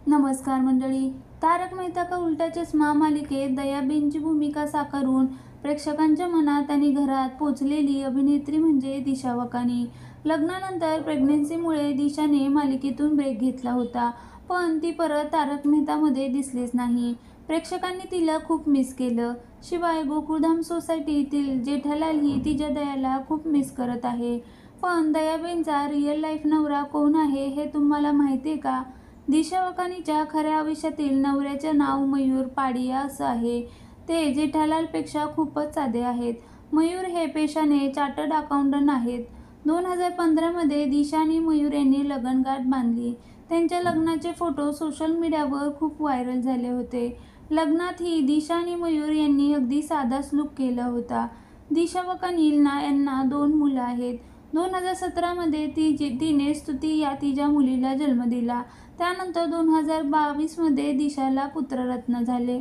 नमस्कार मंडळी. तारक मेहता का उल्टा चष्मा मालिकेत दयाबेनची भूमिका साकारून प्रेक्षकांच्या मनात आणि घरात पोचलेली अभिनेत्री म्हणजे दिशा वकानी. लग्नानंतर प्रेग्नन्सीमुळे दिशाने मालिकेतून ब्रेक घेतला होता, पण ती परत तारक मेहतामध्ये दिसलीच नाही. प्रेक्षकांनी तिला खूप मिस केलं. शिवाय गोकुळधाम सोसायटीतील जेठालालही तिच्या दयाला खूप मिस करत आहे. पण दयाबेनचा रिअल लाईफ नवरा कोण आहे हे तुम्हाला माहिती आहे का? दिशा वकानीच्या खऱ्या आयुष्यातील नवऱ्याचे नाव मयूर पाडिया असं आहे. ते जेठालालपेक्षा खूपच साधे आहेत. मयूर हे पेशाने चार्टर्ड अकाउंटंट आहेत. 2015 मध्ये दिशा आणि मयूर यांनी लगनगाठ बांधली. त्यांच्या लग्नाचे फोटो सोशल मीडियावर खूप व्हायरल झाले होते. लग्नातही दिशा आणि मयूर यांनी अगदी साधाच लुक केला होता. दिशा वकानी यांना 2 मुलं आहेत. 2017 मध्ये तिने स्तुती या तिच्या मुलीला जन्म दिला. त्यानंतर 2022 मध्ये दिशाला पुत्ररत्न झाले.